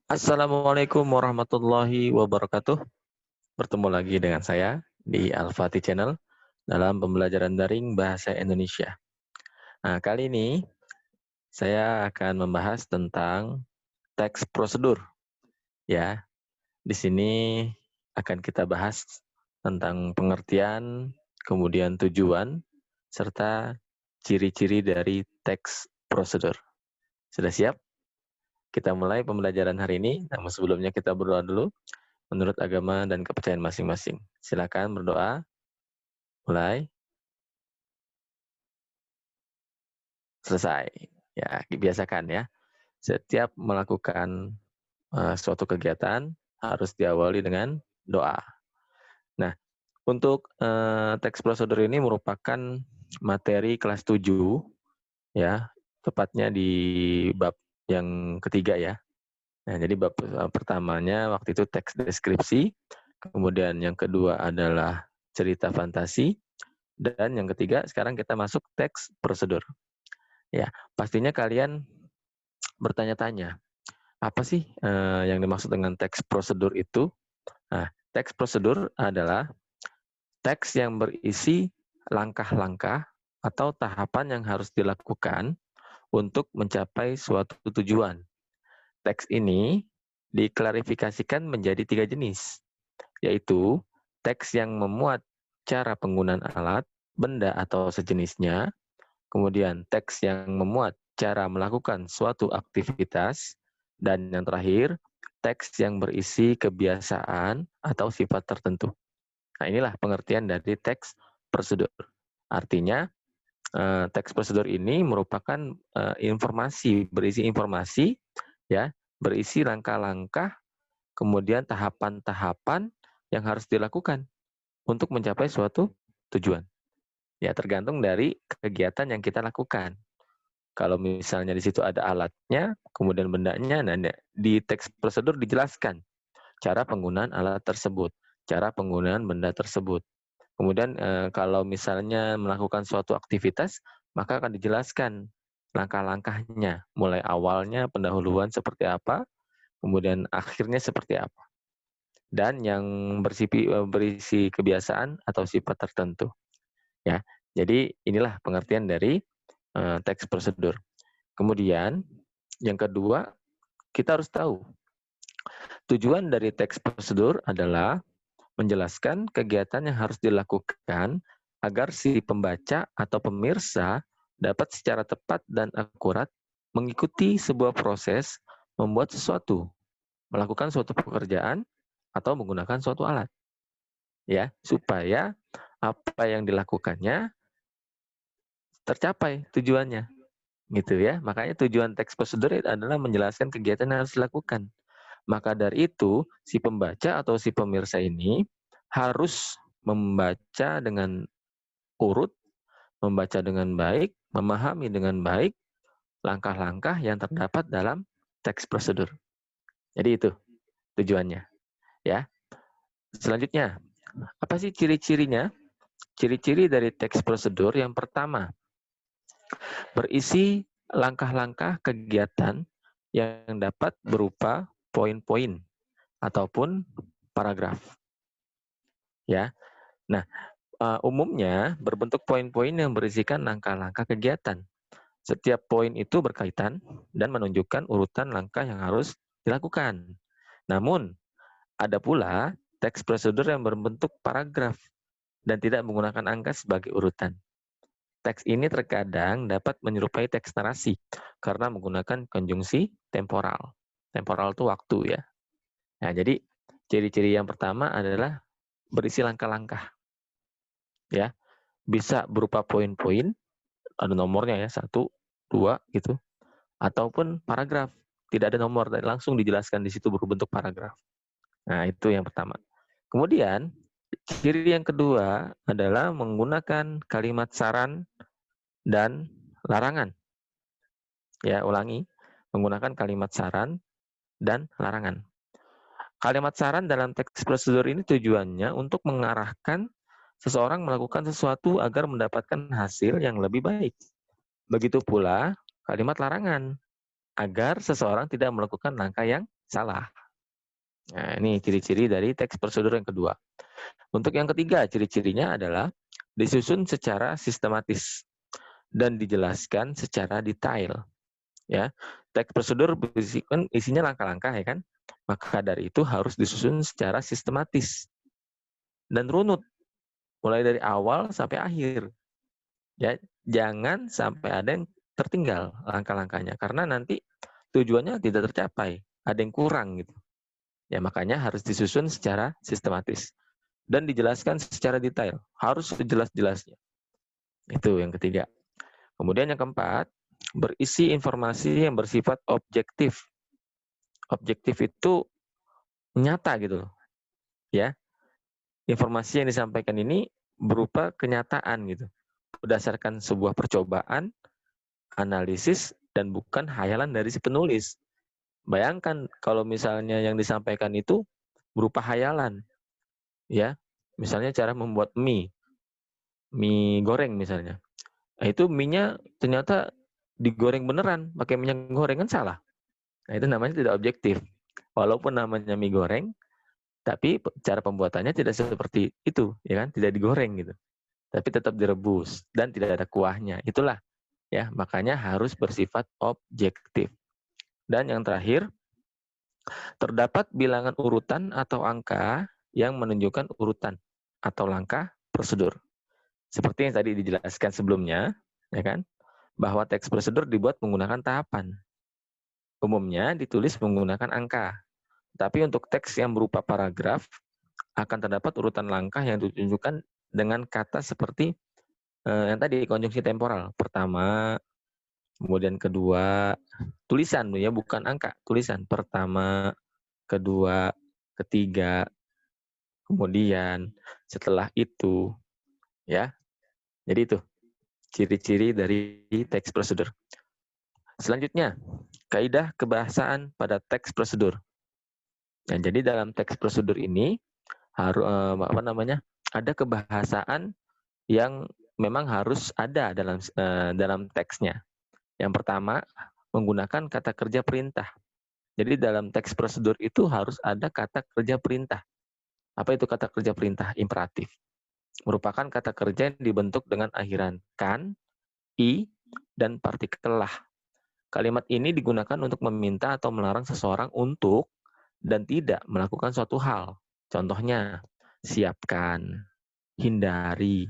Assalamualaikum warahmatullahi wabarakatuh. Bertemu lagi dengan saya di Al-Fatih Channel dalam pembelajaran daring bahasa Indonesia. Nah, kali ini saya akan membahas tentang teks prosedur. Ya, di sini akan kita bahas tentang pengertian, kemudian tujuan, serta ciri-ciri dari teks prosedur. Sudah siap? Kita mulai pembelajaran hari ini. Namun sebelumnya kita berdoa dulu. Menurut agama dan kepercayaan masing-masing. Silakan berdoa. Mulai. Selesai. Ya, dibiasakan ya. Setiap melakukan suatu kegiatan harus diawali dengan doa. Nah, untuk teks prosedur ini merupakan materi kelas 7 ya, tepatnya di bab yang ketiga ya. Nah, jadi bab pertamanya waktu itu teks deskripsi, kemudian yang kedua adalah cerita fantasi, dan yang ketiga sekarang kita masuk teks prosedur. Ya, pastinya kalian bertanya-tanya, apa sih yang dimaksud dengan teks prosedur itu? Nah, teks prosedur adalah teks yang berisi langkah-langkah atau tahapan yang harus dilakukan untuk mencapai suatu tujuan. Teks ini diklarifikasikan menjadi 3 jenis, yaitu teks yang memuat cara penggunaan alat, benda atau sejenisnya, kemudian teks yang memuat cara melakukan suatu aktivitas, dan yang terakhir, teks yang berisi kebiasaan atau sifat tertentu. Nah, inilah pengertian dari teks prosedur. Artinya, teks prosedur ini merupakan berisi informasi, ya, berisi langkah-langkah, kemudian tahapan-tahapan yang harus dilakukan untuk mencapai suatu tujuan. Ya, tergantung dari kegiatan yang kita lakukan. Kalau misalnya di situ ada alatnya, kemudian bendanya, nah di teks prosedur dijelaskan cara penggunaan alat tersebut, cara penggunaan benda tersebut. Kemudian kalau misalnya melakukan suatu aktivitas, maka akan dijelaskan langkah-langkahnya, mulai awalnya pendahuluan seperti apa, kemudian akhirnya seperti apa. Dan yang berisi kebiasaan atau sifat tertentu. Ya, jadi inilah pengertian dari teks prosedur. Kemudian yang kedua, kita harus tahu tujuan dari teks prosedur adalah menjelaskan kegiatan yang harus dilakukan agar si pembaca atau pemirsa dapat secara tepat dan akurat mengikuti sebuah proses membuat sesuatu, melakukan suatu pekerjaan atau menggunakan suatu alat. Ya, supaya apa yang dilakukannya tercapai tujuannya. Gitu ya. Makanya tujuan teks prosedur adalah menjelaskan kegiatan yang harus dilakukan. Maka dari itu, si pembaca atau si pemirsa ini harus membaca dengan urut, membaca dengan baik, memahami dengan baik langkah-langkah yang terdapat dalam teks prosedur. Jadi itu tujuannya, ya. Selanjutnya, apa sih ciri-cirinya? Ciri-ciri dari teks prosedur yang pertama, berisi langkah-langkah kegiatan yang dapat berupa poin-poin ataupun paragraf. Ya. Nah, umumnya berbentuk poin-poin yang berisikan langkah-langkah kegiatan. Setiap poin itu berkaitan dan menunjukkan urutan langkah yang harus dilakukan. Namun, ada pula teks prosedur yang berbentuk paragraf dan tidak menggunakan angka sebagai urutan. Teks ini terkadang dapat menyerupai teks narasi karena menggunakan konjungsi temporal. Temporal itu waktu ya. Nah, jadi ciri-ciri yang pertama adalah berisi langkah-langkah. Ya, bisa berupa poin-poin, ada nomornya ya, 1, 2 gitu, ataupun paragraf, tidak ada nomor, dan langsung dijelaskan di situ berbentuk paragraf. Nah, itu yang pertama. Kemudian, ciri yang kedua adalah menggunakan kalimat saran dan larangan. Ya, ulangi, menggunakan kalimat saran dan larangan. Kalimat saran dalam teks prosedur ini tujuannya untuk mengarahkan seseorang melakukan sesuatu agar mendapatkan hasil yang lebih baik. Begitu pula kalimat larangan, agar seseorang tidak melakukan langkah yang salah. Nah, ini ciri-ciri dari teks prosedur yang kedua. Untuk yang ketiga, ciri-cirinya adalah disusun secara sistematis dan dijelaskan secara detail. Ya, teks prosedur berisikan isinya langkah-langkah ya kan. Maka dari itu harus disusun secara sistematis dan runut, mulai dari awal sampai akhir. Ya, jangan sampai ada yang tertinggal langkah-langkahnya karena nanti tujuannya tidak tercapai, ada yang kurang gitu. Ya, makanya harus disusun secara sistematis dan dijelaskan secara detail, harus sejelas-jelasnya. Itu yang ketiga. Kemudian yang keempat, berisi informasi yang bersifat objektif. Objektif itu nyata gitu loh. Ya. Informasi yang disampaikan ini berupa kenyataan gitu. Berdasarkan sebuah percobaan, analisis, dan bukan hayalan dari si penulis. Bayangkan kalau misalnya yang disampaikan itu berupa hayalan. Ya. Misalnya cara membuat mie goreng misalnya. Nah, itu mie-nya ternyata digoreng beneran, pakai minyak goreng kan salah. Nah, itu namanya tidak objektif. Walaupun namanya mie goreng, tapi cara pembuatannya tidak seperti itu, ya kan? Tidak digoreng gitu. Tapi tetap direbus dan tidak ada kuahnya. Itulah ya, makanya harus bersifat objektif. Dan yang terakhir, terdapat bilangan urutan atau angka yang menunjukkan urutan atau langkah prosedur. Seperti yang tadi dijelaskan sebelumnya, ya kan? Bahwa teks prosedur dibuat menggunakan tahapan. Umumnya ditulis menggunakan angka. Tapi untuk teks yang berupa paragraf, akan terdapat urutan langkah yang ditunjukkan dengan kata seperti yang tadi, konjungsi temporal. Pertama, kemudian kedua, tulisan ya, bukan angka, tulisan. Pertama, kedua, ketiga, kemudian setelah itu, ya. Jadi itu ciri-ciri dari teks prosedur. Selanjutnya, kaidah kebahasaan pada teks prosedur. Nah, jadi dalam teks prosedur ini harus ada kebahasaan yang memang harus ada dalam teksnya. Yang pertama, menggunakan kata kerja perintah. Jadi dalam teks prosedur itu harus ada kata kerja perintah. Apa itu kata kerja perintah? Imperatif. Merupakan kata kerja yang dibentuk dengan akhiran kan, i, dan partikel lah. Kalimat ini digunakan untuk meminta atau melarang seseorang untuk dan tidak melakukan suatu hal. Contohnya, siapkan, hindari,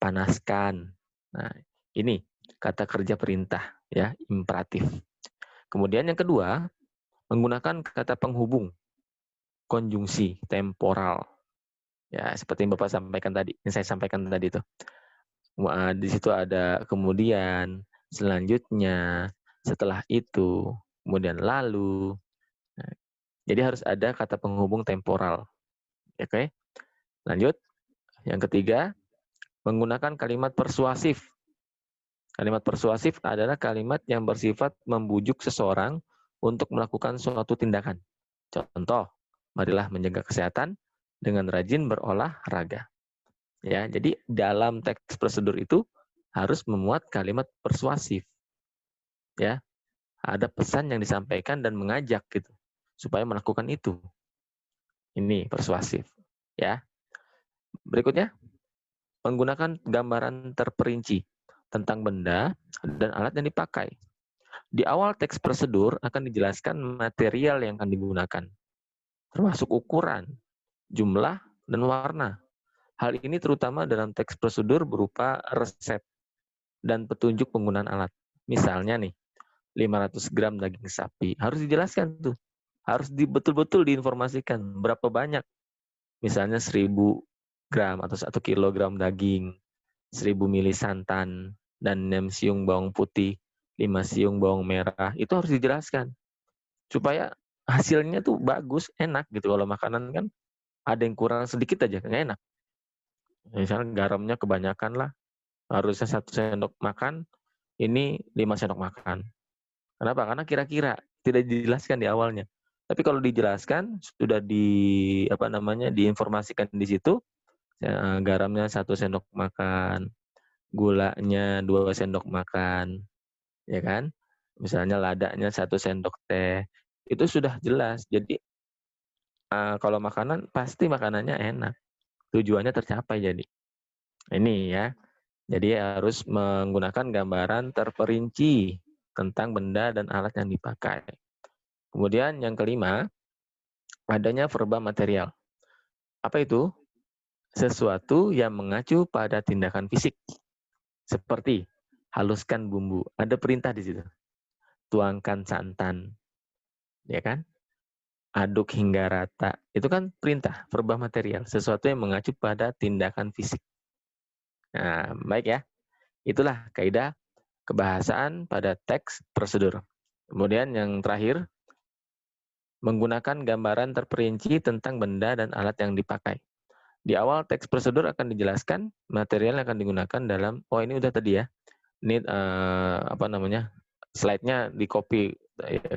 panaskan. Nah, ini kata kerja perintah ya, imperatif. Kemudian yang kedua, menggunakan kata penghubung, konjungsi temporal. Ya, seperti yang Bapak sampaikan tadi, yang saya sampaikan tadi itu. Di situ ada kemudian, selanjutnya, setelah itu, kemudian lalu. Nah, jadi harus ada kata penghubung temporal. Oke, lanjut. Yang ketiga, menggunakan kalimat persuasif. Kalimat persuasif adalah kalimat yang bersifat membujuk seseorang untuk melakukan suatu tindakan. Contoh, marilah menjaga kesehatan dengan rajin berolahraga. Ya, jadi dalam teks prosedur itu harus memuat kalimat persuasif. Ya, ada pesan yang disampaikan dan mengajak gitu supaya melakukan itu. Ini persuasif, ya. Berikutnya, menggunakan gambaran terperinci tentang benda dan alat yang dipakai. Di awal teks prosedur akan dijelaskan material yang akan digunakan, termasuk ukuran, jumlah, dan warna. Hal ini terutama dalam teks prosedur berupa resep dan petunjuk penggunaan alat. Misalnya nih, 500 gram daging sapi, harus dijelaskan tuh. Harus betul-betul diinformasikan berapa banyak. Misalnya 1000 gram atau 1 kilogram daging, 1000 mili santan, dan 6 siung bawang putih, 5 siung bawang merah, itu harus dijelaskan. Supaya hasilnya tuh bagus, enak gitu. Kalau makanan kan ada yang kurang sedikit aja, nggak enak. Misalnya garamnya kebanyakan lah, harusnya 1 sendok makan, ini 5 sendok makan. Kenapa? Karena kira-kira tidak dijelaskan di awalnya. Tapi kalau dijelaskan, sudah diinformasikan di situ, garamnya 1 sendok makan, gulanya 2 sendok makan, ya kan? Misalnya ladanya 1 sendok teh, itu sudah jelas. Jadi kalau makanan pasti makanannya enak, tujuannya tercapai jadi. Ini ya. Jadi harus menggunakan gambaran terperinci tentang benda dan alat yang dipakai. Kemudian yang kelima, adanya verba material. Apa itu? Sesuatu yang mengacu pada tindakan fisik. Seperti haluskan bumbu. Ada perintah di situ. Tuangkan santan. Ya kan? Aduk hingga rata. Itu kan perintah, verba material. Sesuatu yang mengacu pada tindakan fisik. Nah, baik ya. Itulah kaidah kebahasaan pada teks prosedur. Kemudian yang terakhir, menggunakan gambaran terperinci tentang benda dan alat yang dipakai. Di awal teks prosedur akan dijelaskan material yang akan digunakan dalam, ini udah tadi ya, ini slide-nya di copy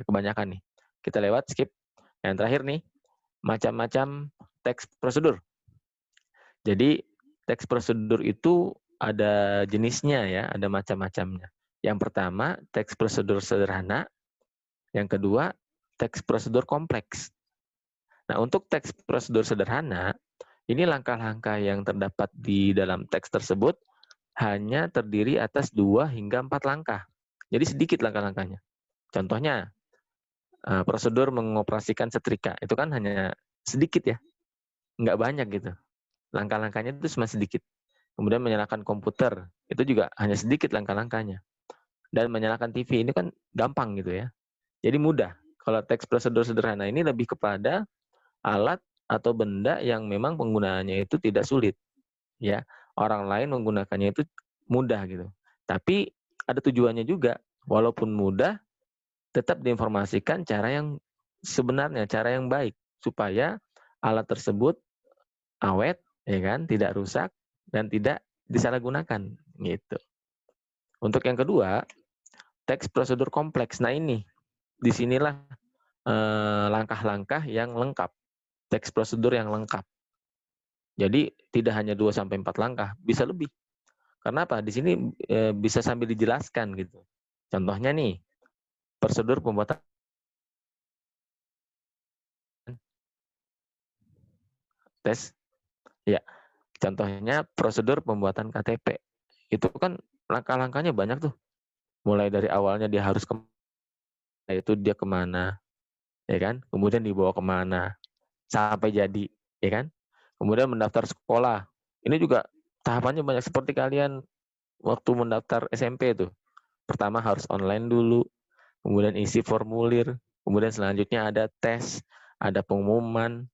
kebanyakan nih. Kita lewat, skip. Yang terakhir nih, macam-macam teks prosedur. Jadi teks prosedur itu ada jenisnya ya, ada macam-macamnya. Yang pertama, teks prosedur sederhana. Yang kedua, teks prosedur kompleks. Nah, untuk teks prosedur sederhana, ini langkah-langkah yang terdapat di dalam teks tersebut hanya terdiri atas 2 hingga 4 langkah. Jadi sedikit langkah-langkahnya. Contohnya, prosedur mengoperasikan setrika. Itu kan hanya sedikit ya, nggak banyak gitu. Langkah-langkahnya itu cuma sedikit. Kemudian menyalakan komputer, itu juga hanya sedikit langkah-langkahnya. Dan menyalakan TV, ini kan gampang gitu ya. Jadi mudah. Kalau teks prosedur sederhana ini lebih kepada alat atau benda yang memang penggunaannya itu tidak sulit. Ya, orang lain menggunakannya itu mudah gitu. Tapi ada tujuannya juga. Walaupun mudah, tetap diinformasikan cara yang sebenarnya, cara yang baik supaya alat tersebut awet, ya kan, tidak rusak dan tidak disalahgunakan gitu. Untuk yang kedua, teks prosedur kompleks. Nah ini, disinilah langkah-langkah yang lengkap, teks prosedur yang lengkap. Jadi tidak hanya 2-4 langkah, bisa lebih. Karena apa? Di sini bisa sambil dijelaskan gitu. Contohnya nih, prosedur pembuatan tes. Ya, contohnya prosedur pembuatan KTP. Itu kan langkah-langkahnya banyak tuh. Mulai dari awalnya dia harus kemana, ya kan? Kemudian dibawa kemana, sampai jadi, ya kan? Kemudian mendaftar sekolah. Ini juga tahapannya banyak seperti kalian waktu mendaftar SMP itu. Pertama harus online dulu, kemudian isi formulir, kemudian selanjutnya ada tes, ada pengumuman,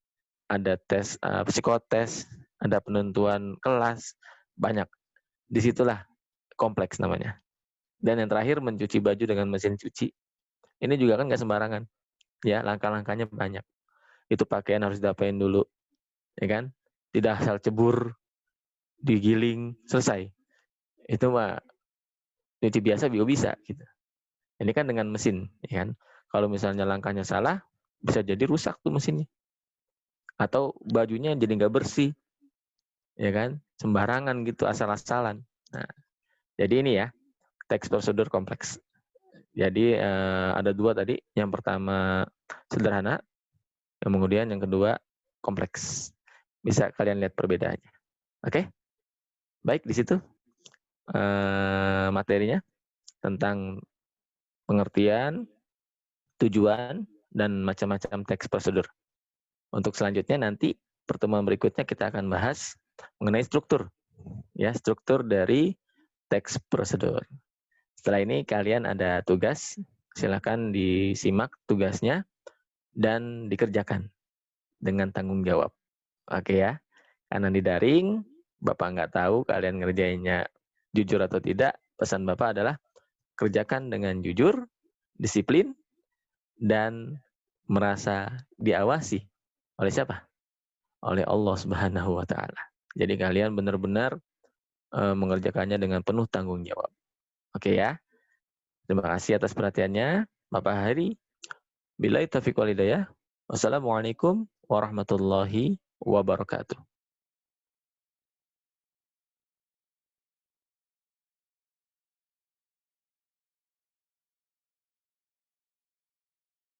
ada tes psikotes, ada penentuan kelas, banyak. Disitulah kompleks namanya. Dan yang terakhir mencuci baju dengan mesin cuci. Ini juga kan nggak sembarangan, ya langkah-langkahnya banyak. Itu pakaian harus diapain dulu, ya kan? Tidak asal cebur, digiling, selesai. Itu mah cuci biasa juga bisa gitu. Ini kan dengan mesin, ya kan? Kalau misalnya langkahnya salah, bisa jadi rusak tuh mesinnya. Atau bajunya jadi nggak bersih, ya kan? Sembarangan gitu, asal-asalan. Nah, jadi ini ya, teks prosedur kompleks. Jadi ada 2 tadi. Yang pertama sederhana, kemudian yang kedua kompleks. Bisa kalian lihat perbedaannya. Oke? Baik, di situ materinya tentang pengertian, tujuan, dan macam-macam teks prosedur. Untuk selanjutnya nanti pertemuan berikutnya kita akan bahas mengenai struktur. Ya, struktur dari teks prosedur. Setelah ini kalian ada tugas, silakan disimak tugasnya dan dikerjakan dengan tanggung jawab. Oke ya, karena di daring, Bapak nggak tahu kalian ngerjainnya jujur atau tidak. Pesan Bapak adalah kerjakan dengan jujur, disiplin, dan merasa diawasi. Oleh siapa? Oleh Allah Subhanahu wa Ta'ala. Jadi kalian benar-benar mengerjakannya dengan penuh tanggung jawab. Oke ya. Terima kasih atas perhatiannya, Bapak Hari. Billahi taufiq wal hidayah. Wassalamualaikum warahmatullahi wabarakatuh.